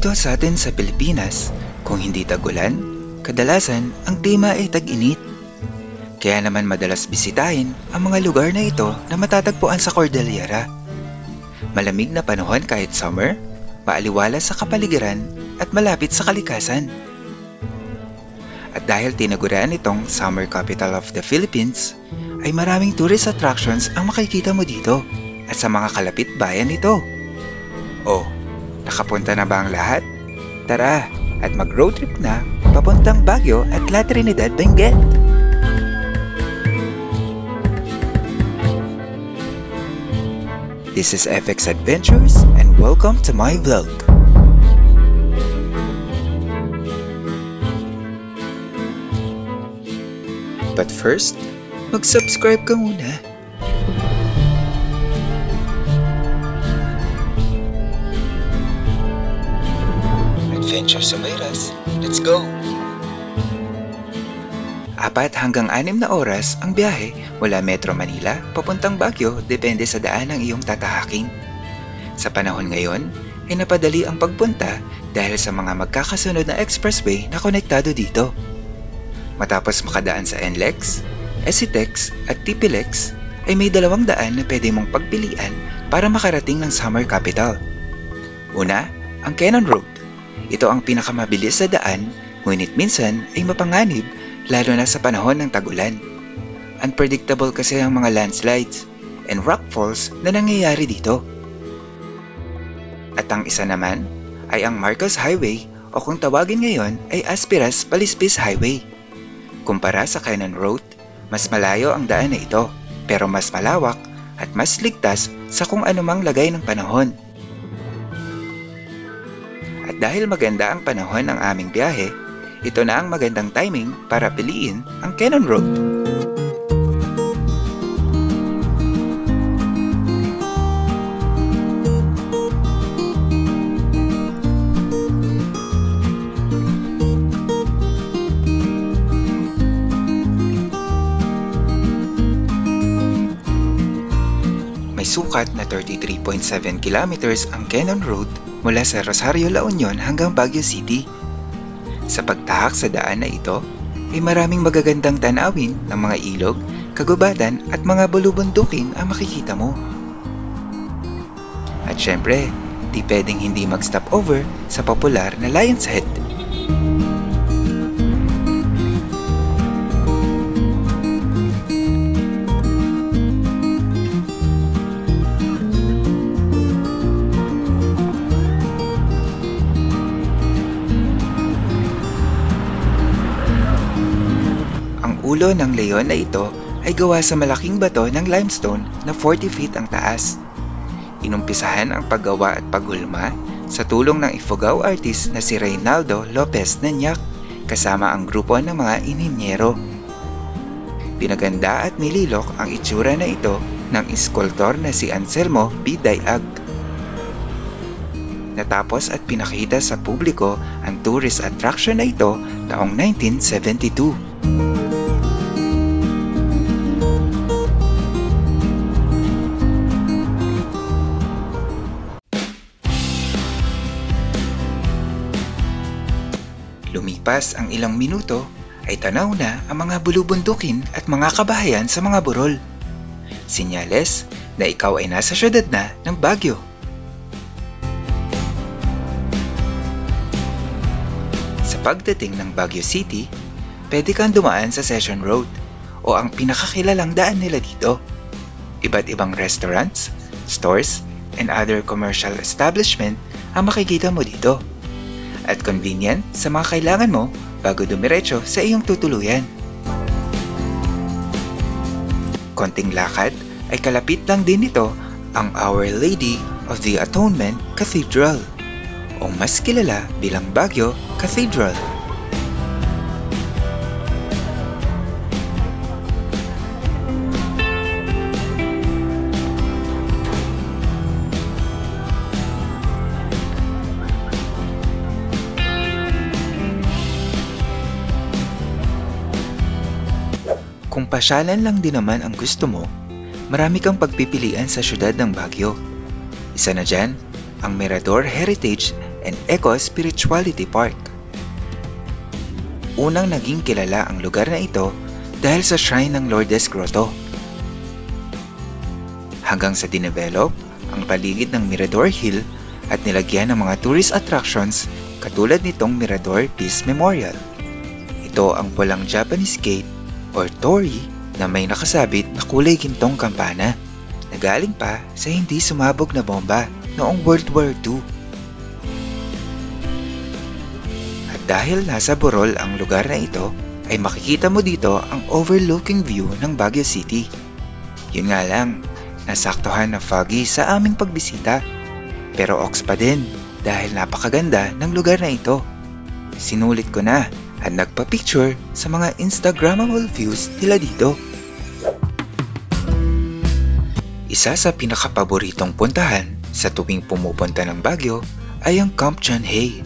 Dito sa atin sa Pilipinas, kung hindi tag-ulan, kadalasan ang tema ay tag-init. Kaya naman madalas bisitahin ang mga lugar na ito na matatagpuan sa Cordillera. Malamig na panahon kahit summer, maaliwalas sa kapaligiran at malapit sa kalikasan. At dahil tinagurian itong Summer Capital of the Philippines, ay maraming tourist attractions ang makikita mo dito at sa mga kalapit bayan nito. Oh, nakapunta na ba ang lahat? Tara at mag-road trip na papuntang Baguio at La Trinidad, Benguet! This is FX Adventures and welcome to my vlog. But first, mag-subscribe ka muna. Adventure Sumayras, let's go! 4 hanggang 6 na oras ang biyahe mula Metro Manila papuntang Baguio depende sa daan ng iyong tatahakin. Sa panahon ngayon, ay napadali ang pagpunta dahil sa mga magkakasunod na expressway na konektado dito. Matapos makadaan sa NLEX, SCTEX at TPLEX, ay may 2 daan na pwede mong pagpilian para makarating ng Summer Capital. Una, ang Cannon Road. Ito ang pinakamabilis sa daan, ngunit minsan ay mapanganib lalo na sa panahon ng tag-ulan. Unpredictable kasi ang mga landslides and rockfalls na nangyayari dito. At ang isa naman ay ang Marcos Highway o kung tawagin ngayon ay Aspiras Palispis Highway. Kumpara sa Cannon Road, mas malayo ang daan na ito pero mas malawak at mas ligtas sa kung anumang lagay ng panahon. At dahil maganda ang panahon ng aming biyahe, ito na ang magandang timing para piliin ang Cannon Road. May sukat na 33.7 kilometers ang Cannon Road mula sa Rosario, La Union hanggang Baguio City. Sa pagtahak sa daan na ito, ay maraming magagandang tanawin ng mga ilog, kagubatan at mga bulubundukin ang makikita mo. At syempre, di pwedeng hindi mag-stop over sa popular na Lion's Head. Ulo ng leon na ito ay gawa sa malaking bato ng limestone na 40 feet ang taas. Inumpisahan ang paggawa at paghulma sa tulong ng Ifugao artist na si Reynaldo Lopez Nanyak kasama ang grupo ng mga inhinyero. Pinaganda at nililok ang itsura na ito ng iskultor na si Anselmo B. Dayag. Natapos at pinakita sa publiko ang tourist attraction na ito taong 1972. Lumipas ang ilang minuto ay tanaw na ang mga bulubundukin at mga kabahayan sa mga burol. Sinyales na ikaw ay nasa syudad na ng Baguio. Sa pagdating ng Baguio City, pwede kang dumaan sa Session Road o ang pinakakilalang daan nila dito. Iba't ibang restaurants, stores, and other commercial establishment ang makikita mo dito. At convenient sa mga kailangan mo bago dumiretso sa iyong tutuluyan. Konting lakad ay kalapit lang din nito ang Our Lady of the Atonement Cathedral o mas kilala bilang Baguio Cathedral. Kung pasyalan lang din naman ang gusto mo, marami kang pagpipilian sa syudad ng Baguio. Isa na dyan, ang Mirador Heritage and Eco Spirituality Park. Unang naging kilala ang lugar na ito dahil sa shrine ng Lourdes Grotto. Hanggang sa dinevelop ang paligid ng Mirador Hill at nilagyan ng mga tourist attractions katulad nitong Mirador Peace Memorial. Ito ang pulang Japanese gate or torii na may nakasabit na kulay gintong kampana na galing pa sa hindi sumabog na bomba noong World War II. At dahil nasa Burol ang lugar na ito, ay makikita mo dito ang overlooking view ng Baguio City. Yun nga lang, nasaktuhan na foggy sa aming pagbisita. Pero ox pa din dahil napakaganda ng lugar na ito. Sinulit ko na at nagpa-picture sa mga Instagrammable views nila dito. Isa sa pinakapaboritong puntahan sa tuwing pumupunta ng Baguio ay ang Camp John Hay.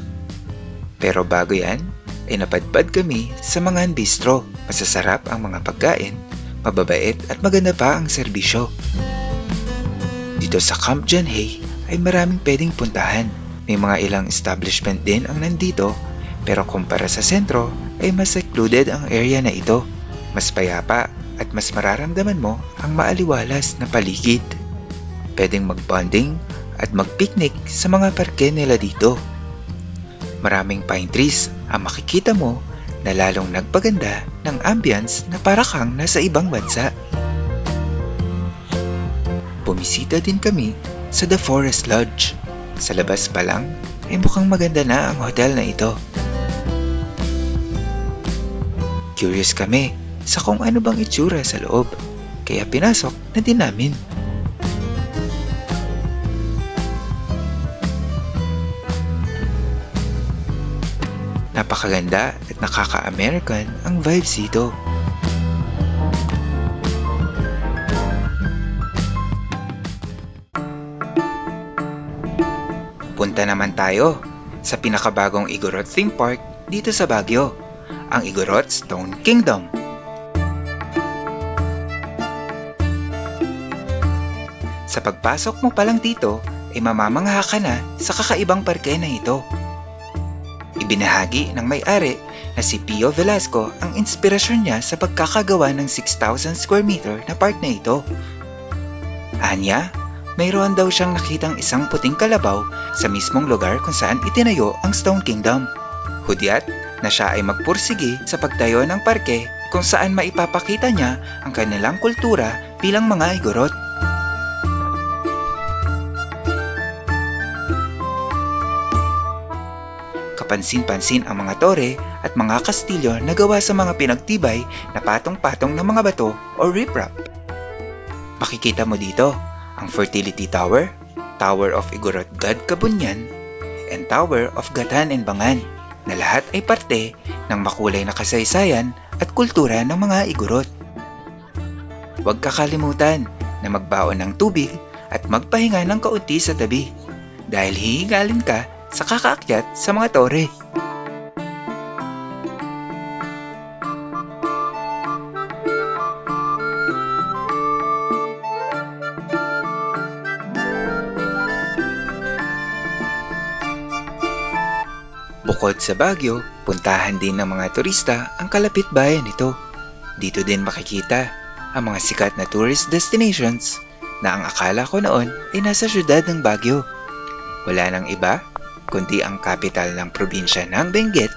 Pero bago yan, ay napadpad kami sa mga bistro. Masasarap ang mga pagkain, mababait at maganda pa ang serbisyo. Dito sa Camp John Hay ay maraming pwedeng puntahan. May mga ilang establishment din ang nandito, pero kumpara sa sentro ay mas secluded ang area na ito. Mas payapa at mas mararamdaman mo ang maaliwalas na paligid. Pwedeng mag-bonding at mag-picnic sa mga parke nila dito. Maraming pine trees ang makikita mo na lalong nagpaganda ng ambience na para kang nasa ibang bansa. Bumisita din kami sa The Forest Lodge. Sa labas pa lang ay mukhang maganda na ang hotel na ito. Curious kami sa kung ano bang itsura sa loob, kaya pinasok na din namin. Napakaganda at nakaka-American ang vibes dito. Punta naman tayo sa pinakabagong Igorot Theme Park dito sa Baguio, ang Igorot Stone Kingdom. Sa pagpasok mo pa lang dito ay mamamangha ka na sa kakaibang parke na ito. Ibinahagi ng may-ari na si Pio Velasco ang inspirasyon niya sa pagkakagawa ng 6,000 square meter na park na ito. Anya, mayroon daw siyang nakitang isang puting kalabaw sa mismong lugar kung saan itinayo ang Stone Kingdom. Hudyat na siya ay magpursigi sa pagtayo ng parke kung saan maipapakita niya ang kanilang kultura bilang mga Igorot. Kapansin-pansin ang mga tore at mga kastilyo na gawa sa mga pinagtibay na patong-patong ng mga bato o riprap. Makikita mo dito ang Fertility Tower, Tower of Igorot God Kabunyan, and Tower of Gatan and Bangan, na lahat ay parte ng makulay na kasaysayan at kultura ng mga Igorot. Huwag kakalimutan na magbaon ng tubig at magpahinga ng kaunti sa tabi dahil hihigalin ka sa kakaakyat sa mga tore. Bukod sa Baguio, puntahan din ng mga turista ang kalapit bayan nito. Dito din makikita ang mga sikat na tourist destinations na ang akala ko noon ay nasa syudad ng Baguio. Wala nang iba kundi ang kapital ng probinsya ng Benguet,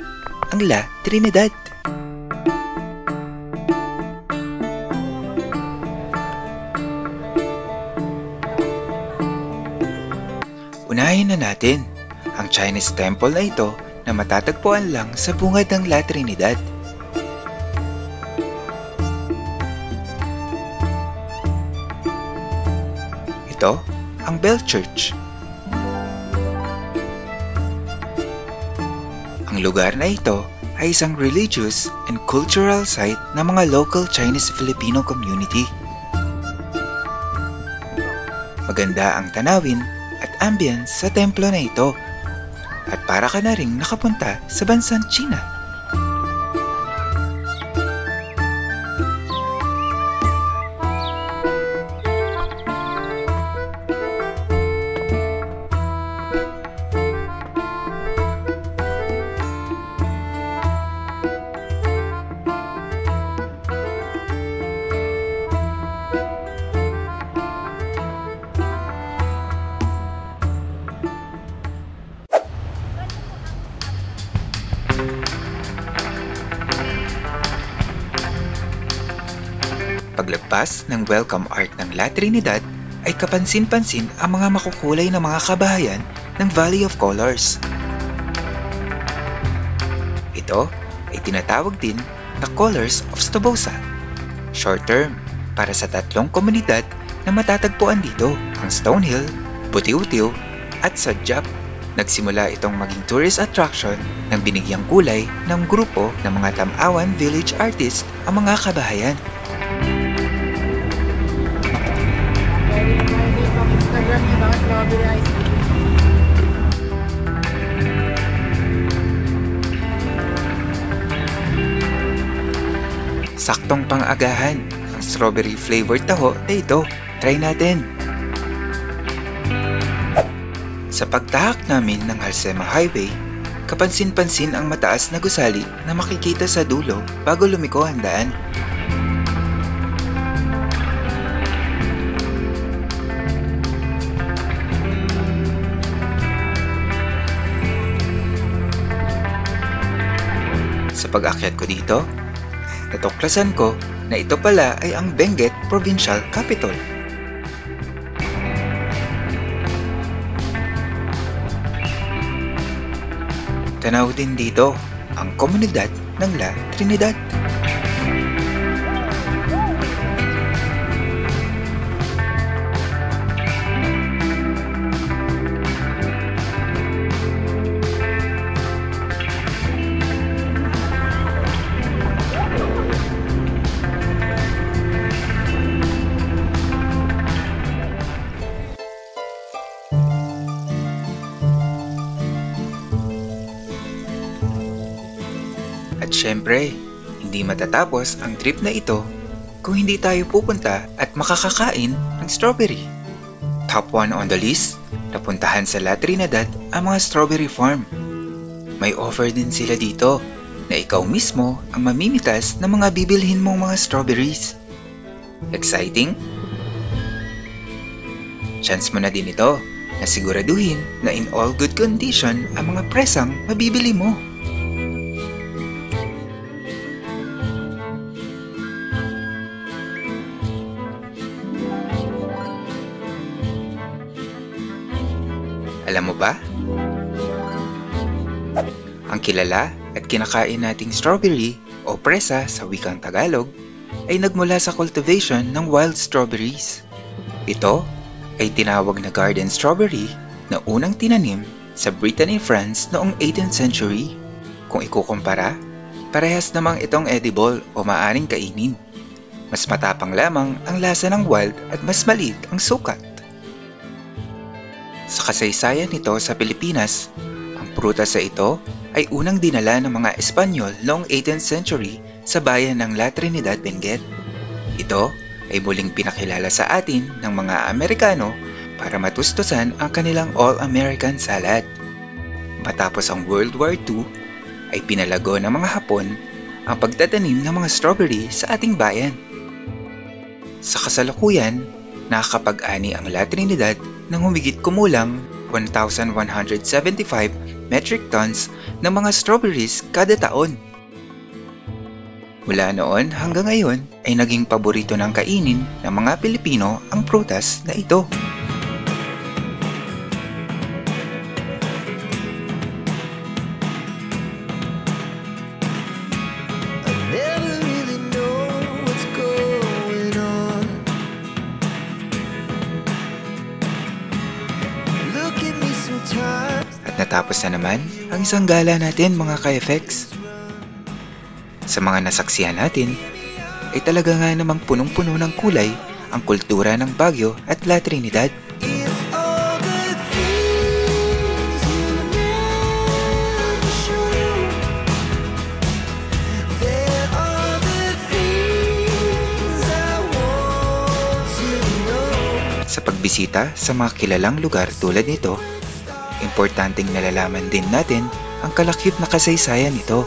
ang La Trinidad. Unahin na natin ang Chinese temple na ito na matatagpuan lang sa bungad ng La Trinidad. Ito ang Bell Church. Ang lugar na ito ay isang religious and cultural site ng mga local Chinese-Filipino community. Maganda ang tanawin at ambience sa templo na ito at para ka na ring nakapunta sa bansang China. Paglagpas ng welcome arch ng La Trinidad ay kapansin-pansin ang mga makukulay na mga kabahayan ng Valley of Colors. Ito ay tinatawag din na Colors of Stobosa, short term para sa tatlong komunidad na matatagpuan dito, ang Stonehill, Butiw-Tiw at Sadyap. Nagsimula itong maging tourist attraction nang binigyang kulay ng grupo ng mga Tamawan village artist ang mga kabahayan. Saktong pang-agahan, ang strawberry flavored taho na ito. Try natin! Sa pagtahak namin ng Halsema Highway, kapansin-pansin ang mataas na gusali na makikita sa dulo bago lumiko ang daan. Sa pag-akyat ko dito, natuklasan ko na ito pala ay ang Benguet Provincial Capital. Tanaw din dito ang komunidad ng La Trinidad. At syempre, hindi matatapos ang trip na ito kung hindi tayo pupunta at makakakain ng strawberry. Top 1 on the list, napuntahan sa La Trinidad ang mga strawberry farm. May offer din sila dito na ikaw mismo ang mamimitas ng mga bibilhin mong mga strawberries. Exciting? Chance mo na din ito na siguraduhin na in all good condition ang mga presang mabibili mo. Alam mo ba? Ang kilala at kinakain nating strawberry o presa sa wikang Tagalog ay nagmula sa cultivation ng wild strawberries. Ito ay tinawag na garden strawberry na unang tinanim sa Brittany, France noong 18th century. Kung ikukumpara, parehas namang itong edible o maaring kainin. Mas matapang lamang ang lasa ng wild at mas maliit ang sukat. Sa kasaysayan nito sa Pilipinas, ang prutas sa ito ay unang dinala ng mga Espanyol noong 18th century sa bayan ng La Trinidad, Benguet. Ito ay muling pinakilala sa atin ng mga Amerikano para matustusan ang kanilang All-American Salad. Matapos ang World War II, ay pinalago ng mga Hapon ang pagtatanim ng mga strawberry sa ating bayan. Sa kasalukuyan, nakakapag-ani ang La Trinidad ng humigit kumulang 1,175 metric tons ng mga strawberries kada taon. Mula noon hanggang ngayon ay naging paborito ng kainin ng mga Pilipino ang prutas na ito. Natapos na naman ang isang gala natin mga ka-FX. Sa mga nasaksihan natin, ay talaga nga namang punong-puno ng kulay ang kultura ng Baguio at La Trinidad. Sa pagbisita sa mga kilalang lugar tulad nito, importanteng nalalaman din natin ang kalakip na kasaysayan nito.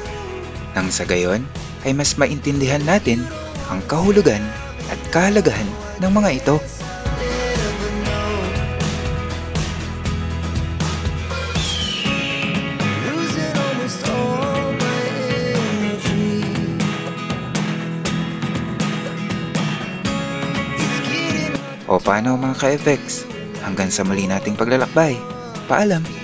Nang sa gayon ay mas maintindihan natin ang kahulugan at kahalagahan ng mga ito. O paano mga ka-FX? Hanggang sa muli nating paglalakbay. Paalam!